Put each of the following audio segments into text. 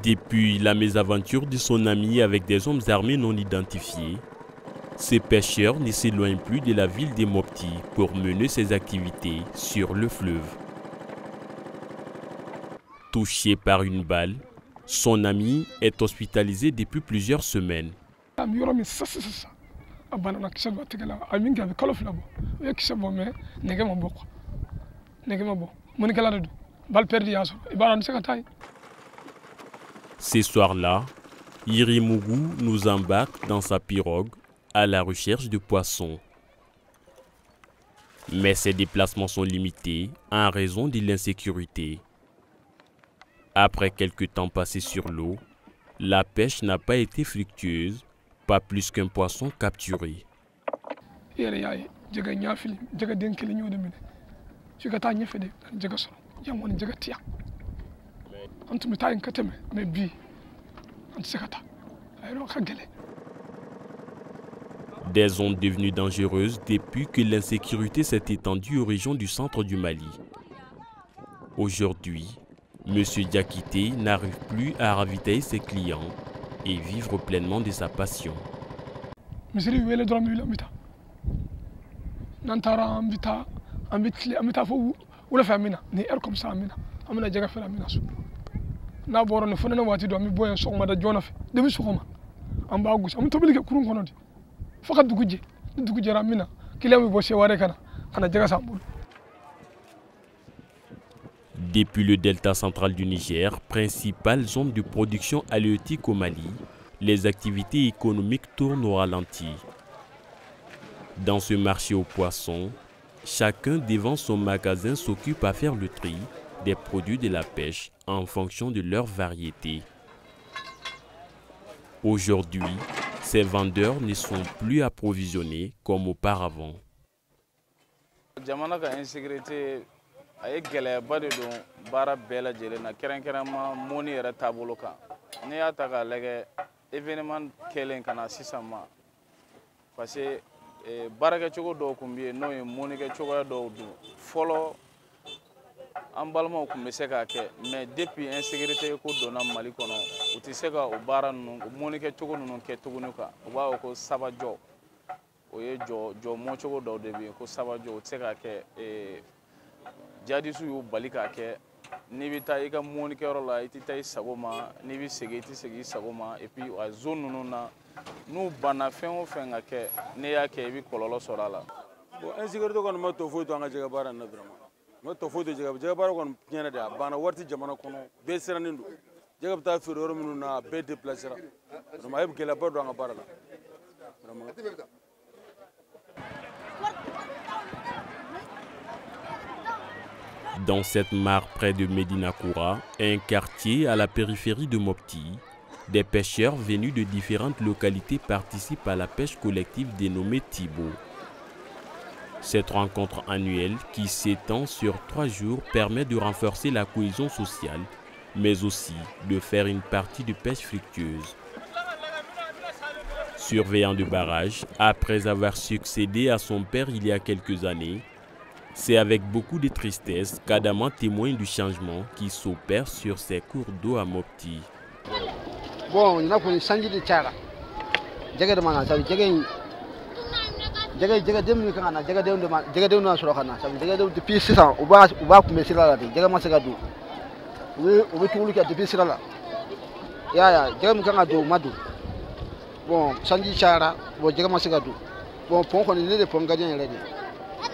Depuis la mésaventure de son ami avec des hommes armés non identifiés, ce pêcheur ne s'éloigne plus de la ville de Mopti pour mener ses activités sur le fleuve. Touché par une balle, son ami est hospitalisé depuis plusieurs semaines. Ce soir-là, Irimugu nous embarque dans sa pirogue à la recherche de poissons. Mais ses déplacements sont limités en raison de l'insécurité. Après quelques temps passés sur l'eau, la pêche n'a pas été fructueuse, pas plus qu'un poisson capturé. Des zones devenues dangereuses depuis que l'insécurité s'est étendue aux régions du centre du Mali. Aujourd'hui, M. Diakité n'arrive plus à ravitailler ses clients et vivre pleinement de sa passion. Depuis le delta central du Niger, principale zone de production halieutique au Mali, les activités économiques tournent au ralenti. Dans ce marché aux poissons, chacun devant son magasin s'occupe à faire le tri des produits de la pêche en fonction de leur variété. Aujourd'hui, ces vendeurs ne sont plus approvisionnés comme auparavant. A ye gɛlɛyaba de don baara bɛɛ lajɛlen na kɛrɛnkɛrɛnma mɔni yɛrɛ taabolo kan n'i y'a ta k'a lajɛ événement kɛlen ka na sisan ma parce que baarakɛcogo dɔw tun bɛ yen n'o ye mɔnikɛcogoya dɔw don fɔlɔ an balimaw tun bɛ se k'a kɛ mais depuis insécurité ko donna Mali kɔnɔ u tɛ se ka o baara ninnu o mɔnikɛcogo ninnu kɛ tuguni quoi u b'a fɔ ko sabajɔ o ye jɔ mɔcogo dɔw de bɛ yen ko sabajɔ o tɛ se k'a kɛ jadisu y'u bali k'a kɛ n'i bɛ taa i ka mɔnikɛyɔrɔ la i tɛ taa i sago ma n'i bɛ segin i tɛ segin i sago ma et puis a zone ninnu na n'u banna fɛn o fɛn ka kɛ n'i y'a kɛ i bɛ kɔlɔlɔ sɔrɔ a la. Bon insécurité kɔni ma to foyi to an ka jɛgɛ baara in na vraiment ma to foyi to jɛgɛ baara kɔni tiɲɛna de a banna wari tɛ jamana kɔnɔ bɛɛ sirannen don jɛgɛ bɛ taa feere yɔrɔ minnu na a bɛɛ déplacé ra vraiment a ye gɛlɛyaba don an ka baara la vraiment. Dans cette mare près de Médina-Koura, un quartier à la périphérie de Mopti, des pêcheurs venus de différentes localités participent à la pêche collective dénommée Thibaut. Cette rencontre annuelle qui s'étend sur 3 jours permet de renforcer la cohésion sociale, mais aussi de faire une partie de pêche fructueuse. Surveillant de barrage, après avoir succédé à son père il y a quelques années, c'est avec beaucoup de tristesse qu'Adama témoigne du changement qui s'opère sur ses cours d'eau à Mopti. Bon, il y a une change de chara. Jaga de mana, sabi jaga dem ni kana, jaga dem na sura kana, sabi jaga dem depuis 600, uba ku mesira la, jaga masaka do. Ubi tulu ka depuis sira la. Ya, jaga mu kana do madu. Bon, change chara, bon jaga masaka do. Bon, pon ko ni le pon gadien le ni.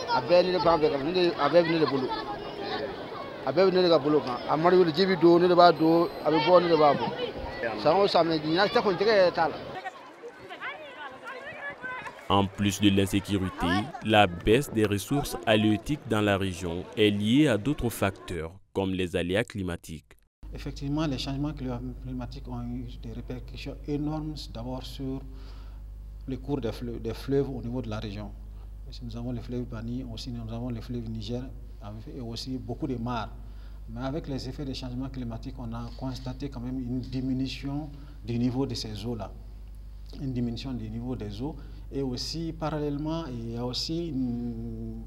Abe ni le ba be ni abe ni le bulu. Abe ni le ga bulu kan. Amari le jibi do ni le ba do, abe bo ni le ba bo. En plus de l'insécurité, la baisse des ressources halieutiques dans la région est liée à d'autres facteurs, comme les aléas climatiques. Effectivement, les changements climatiques ont eu des répercussions énormes, d'abord sur le cours des fleuves au niveau de la région. Nous avons le fleuve Bani, aussi nous avons le fleuve Niger, et aussi beaucoup de mares. Mais avec les effets des changements climatiques, on a constaté quand même une diminution du niveau de ces eaux-là. Une diminution du niveau des eaux. Et aussi, parallèlement, il y a aussi une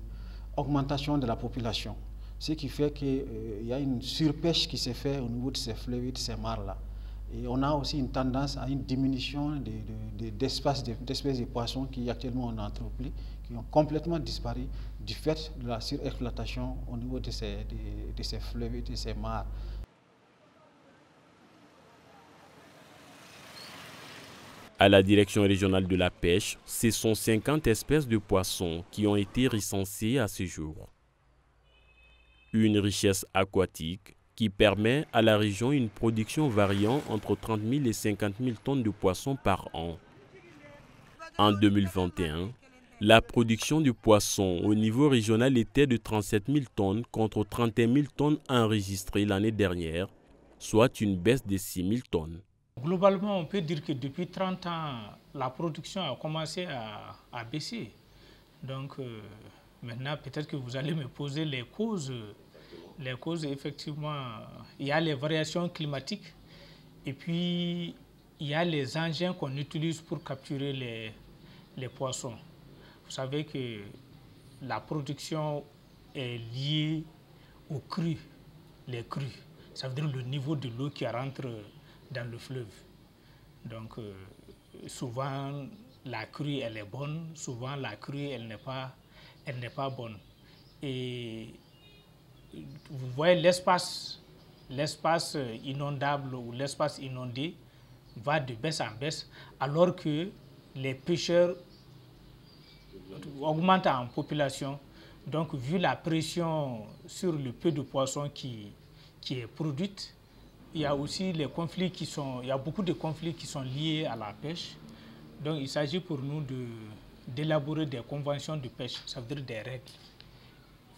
augmentation de la population. Ce qui fait qu'il y a une surpêche qui s'est faite au niveau de ces fleuves et de ces mares-là. Et on a aussi une tendance à une diminution d'espèces de poissons qui actuellement on a entrepris, qui ont complètement disparu du fait de la surexploitation au niveau de ces fleuves et de ces mares. À la direction régionale de la pêche, ce sont 50 espèces de poissons qui ont été recensées à ce jour. Une richesse aquatique qui permet à la région une production variant entre 30 000 et 50 000 tonnes de poissons par an. En 2021, la production de poissons au niveau régional était de 37 000 tonnes contre 31 000 tonnes enregistrées l'année dernière, soit une baisse de 6 000 tonnes. Globalement, on peut dire que depuis 30 ans, la production a commencé à baisser. Donc maintenant, peut-être que vous allez me poser les causes. Les causes, effectivement, il y a les variations climatiques et puis il y a les engins qu'on utilise pour capturer les poissons. Vous savez que la production est liée aux crues, les crues. Ça veut dire le niveau de l'eau qui rentre dans le fleuve. Donc souvent la crue elle est bonne, souvent la crue elle n'est pas bonne. Et vous voyez l'espace inondable ou l'espace inondé va de baisse en baisse alors que les pêcheurs augmentent en population. Donc vu la pression sur le peu de poissons qui est produite, il y a aussi les conflits il y a beaucoup de conflits qui sont liés à la pêche. Donc il s'agit pour nous d'élaborer des conventions de pêche, ça veut dire des règles.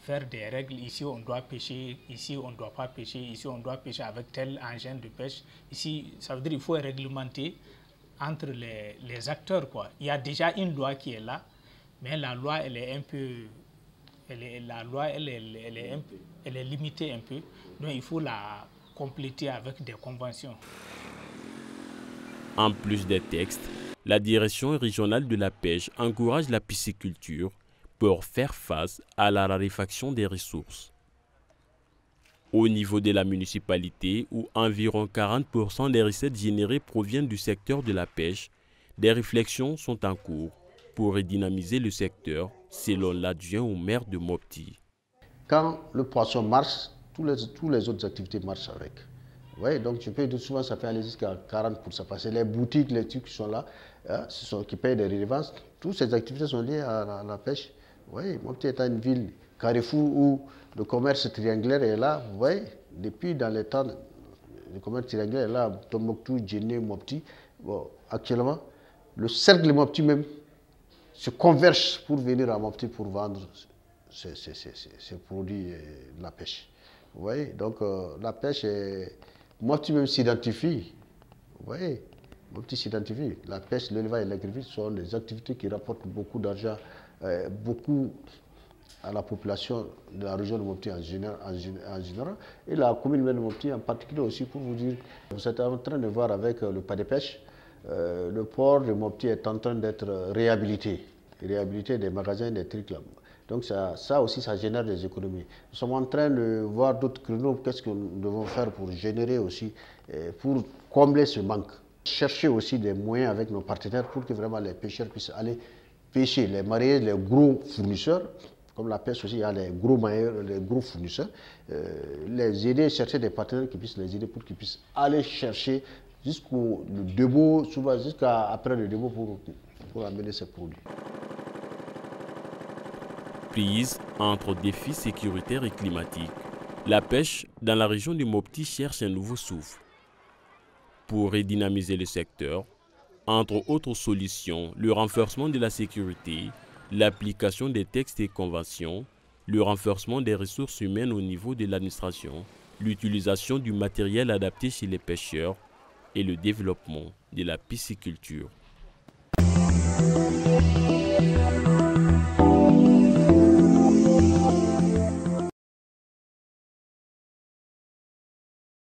Faire des règles, ici on doit pêcher, ici on ne doit pas pêcher, ici on doit pêcher avec tel engin de pêche. Ici, ça veut dire qu'il faut réglementer entre les acteurs, quoi. Il y a déjà une loi qui est là, mais la loi elle est un peu, elle est limitée un peu, donc il faut la compléter avec des conventions. En plus des textes, la direction régionale de la pêche encourage la pisciculture pour faire face à la raréfaction des ressources. Au niveau de la municipalité, où environ 40% des recettes générées proviennent du secteur de la pêche, des réflexions sont en cours pour redynamiser le secteur, selon l'adjoint au maire de Mopti. Quand le poisson marche, tous les autres activités marchent avec. Oui, donc je peux dire souvent ça peut aller jusqu'à 40%, parce que les boutiques, les trucs qui sont là, qui payent des redevances, toutes ces activités sont liées à la pêche. Oui, Mopti est une ville carrefour où le commerce triangulaire est là. Vous voyez, depuis dans les temps, le commerce triangulaire est là, Tombouctou, Djenné, Mopti. Bon, actuellement, le cercle de Mopti même se converge pour venir à Mopti pour vendre ces produits de la pêche. Vous voyez, donc la pêche, Mopti même s'identifie. Vous voyez, Mopti s'identifie. La pêche, l'élevage et l'agriculture sont des activités qui rapportent beaucoup d'argent, beaucoup à la population de la région de Mopti en général, et la commune de Mopti en particulier aussi, pour vous dire, vous êtes en train de voir avec le pas de pêche, le port de Mopti est en train d'être réhabilité des magasins, des trucs là. Donc ça aussi, ça génère des économies. Nous sommes en train de voir d'autres créneaux, qu'est-ce que nous devons faire pour générer aussi, pour combler ce manque. Chercher aussi des moyens avec nos partenaires pour que vraiment les pêcheurs puissent aller pêcher, les marier, les gros fournisseurs, comme la pêche aussi, il y a les gros mailleurs, les gros fournisseurs, les aider, chercher des partenaires qui puissent les aider pour qu'ils puissent aller chercher jusqu'au dépôt, souvent jusqu'à après le dépôt pour amener ces produits. Prise entre défis sécuritaires et climatiques, la pêche dans la région du Mopti cherche un nouveau souffle. Pour redynamiser le secteur, entre autres solutions, le renforcement de la sécurité, l'application des textes et conventions, le renforcement des ressources humaines au niveau de l'administration, l'utilisation du matériel adapté chez les pêcheurs et le développement de la pisciculture.